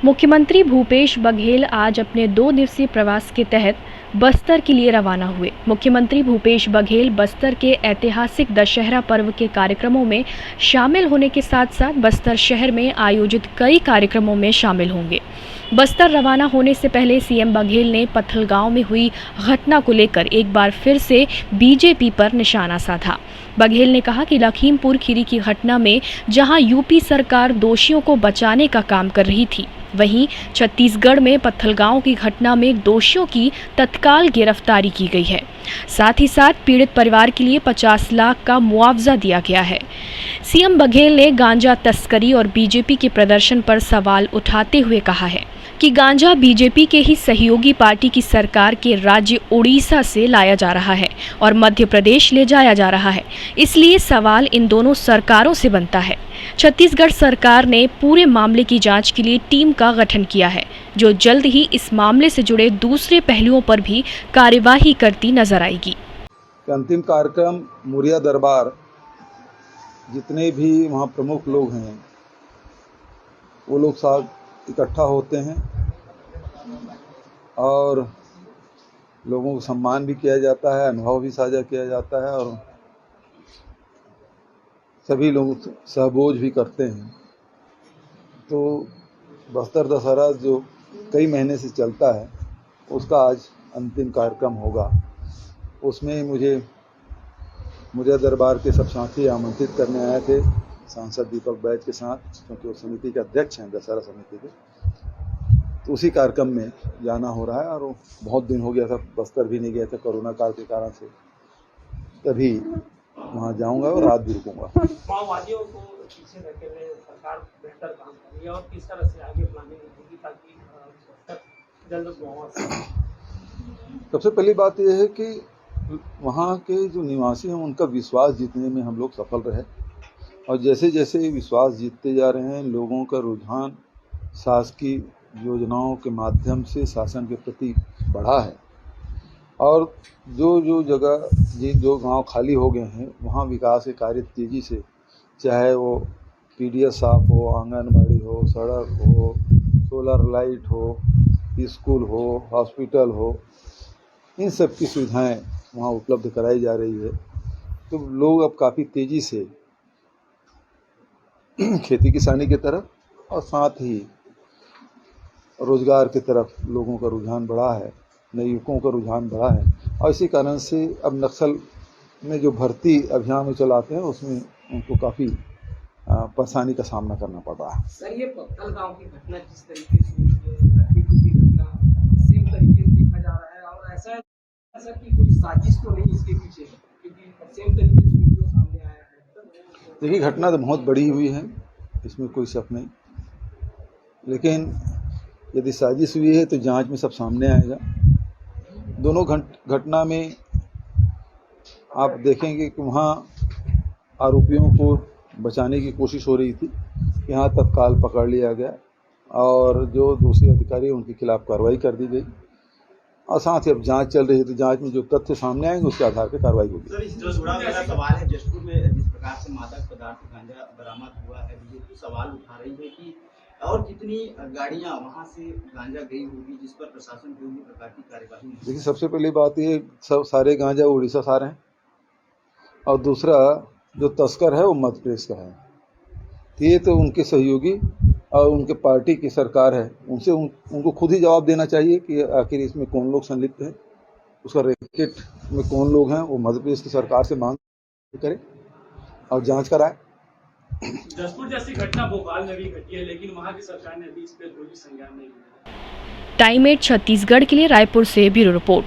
मुख्यमंत्री भूपेश बघेल आज अपने 2 दिवसीय प्रवास के तहत बस्तर के लिए रवाना हुए। मुख्यमंत्री भूपेश बघेल बस्तर के ऐतिहासिक दशहरा पर्व के कार्यक्रमों में शामिल होने के साथ साथ बस्तर शहर में आयोजित कई कार्यक्रमों में शामिल होंगे। बस्तर रवाना होने से पहले सीएम बघेल ने पत्थलगांव में हुई घटना को लेकर एक बार फिर से बीजेपी पर निशाना साधा। बघेल ने कहा कि लखीमपुर खीरी की घटना में जहां यूपी सरकार दोषियों को बचाने का काम कर रही थी, वहीं छत्तीसगढ़ में पत्थलगांव की घटना में दोषियों की तत्काल गिरफ्तारी की गई है। साथ ही साथ पीड़ित परिवार के लिए 50 लाख का मुआवजा दिया गया है। सीएम बघेल ने गांजा तस्करी और बीजेपी के प्रदर्शन पर सवाल उठाते हुए कहा है कि गांजा बीजेपी के ही सहयोगी पार्टी की सरकार के राज्य उड़ीसा से लाया जा रहा है और मध्य प्रदेश ले जाया जा रहा है। इसलिए सवाल इन दोनों सरकारों से बनता है। छत्तीसगढ़ सरकार ने पूरे मामले की जांच के लिए टीम का गठन किया है, जो जल्द ही इस मामले से जुड़े दूसरे पहलुओं पर भी कार्यवाही करती नजर आएगी। अंतिम कार्यक्रम मुरिया दरबार, जितने भी वहाँ प्रमुख लोग हैं वो लोग साथ इकट्ठा होते हैं और लोगों को सम्मान भी किया जाता है, अनुभव भी साझा किया जाता है और सभी लोग सहबोझ भी करते हैं। तो बस्तर दशहरा जो कई महीने से चलता है, उसका आज अंतिम कार्यक्रम होगा। उसमें मुझे दरबार के सब साथी आमंत्रित करने आए थे, सांसद दीपक बैज के साथ, क्योंकि वो समिति के अध्यक्ष हैं दशहरा समिति के। तो उसी कार्यक्रम में जाना हो रहा है और बहुत दिन हो गया था, बस्तर भी नहीं गया था कोरोना काल के कारण से। तभी वहाँ जाऊंगा और रात भी रुकूंगा। माओवादियों को पीछे रखे हुए सरकार बेहतर काम कर रही है और किस तरह से आगे प्लानिंग होगी ताकि जल्द मुआवजा। सबसे पहली बात यह है कि वहाँ के जो निवासी हैं उनका विश्वास जीतने में हम लोग सफल रहे और जैसे जैसे विश्वास जीतते जा रहे हैं, लोगों का रुझान शासकीय योजनाओं के माध्यम से शासन के प्रति बढ़ा है और जो जगह जो गांव खाली हो गए हैं वहाँ विकास के कार्य तेज़ी से, चाहे वो पीडीएस साफ हो, आंगनबाड़ी हो, सड़क हो, सोलर लाइट हो, स्कूल हो, हॉस्पिटल हो, इन सब की सुविधाएं वहाँ उपलब्ध कराई जा रही है। तो लोग अब काफ़ी तेज़ी से खेती किसानी की तरफ और साथ ही रोजगार की तरफ लोगों का रुझान बढ़ा है, नए युवकों का रुझान बढ़ा है और इसी कारण से अब नक्सल में जो भर्ती अभियान चलाते हैं उसमें उनको काफ़ी परेशानी का सामना करना पड़ रहा है। सर, ये पत्थलगांव की घटना जिस तरीके से लखीमपुर की घटना सेम तरीके से देखा जा रहा है और ऐसा कि कोई साजिश तो नहीं इसके पीछे, क्योंकि सेम तरीके से वीडियो सामने आया है। देखिए, घटना तो बहुत बड़ी हुई है, इसमें कोई शक नहीं, लेकिन यदि साजिश हुई है तो जांच में सब सामने आएगा। दोनों घटना में आप देखेंगे कि वहाँ आरोपियों को बचाने की कोशिश हो रही थी, यहाँ तत्काल पकड़ लिया गया और जो दोषी अधिकारी उनके खिलाफ कार्रवाई कर दी गई और साथ ही अब जांच चल रही है। तो जांच में जो तथ्य सामने आएंगे उसके आधार पर कार्रवाई होगी। सर, इससे जुड़ा मेरा सवाल है, जशपुर में जिस प्रकार से मादक पदार्थ गांजा बरामद हुआ है, बीजेपी सवाल उठा रही है कि और कितनी गाड़ियां वहां से गांजा गई होगी जिस पर प्रशासन कोई भी प्रकार की कार्यवाही नहीं। देखिए, सबसे पहली बात ये सारे गांजा उड़ीसा से आ रहे हैं और दूसरा जो तस्कर है वो मध्य प्रदेश का है। ये तो उनके सहयोगी और उनके पार्टी की सरकार है, उनसे उनको खुद ही जवाब देना चाहिए कि आखिर इसमें कौन लोग संलिप्त हैं, उसका रैकेट में कौन लोग हैं। वो मध्य प्रदेश की सरकार से मांग करे और जांच कराए। जशपुर जैसी घटना भोपाल में भी घटी है, लेकिन वहां की सरकार ने अभी इस पर कोई संज्ञान नहीं लिया। टाइम 8 छत्तीसगढ़ के लिए रायपुर से ब्यूरो रिपोर्ट।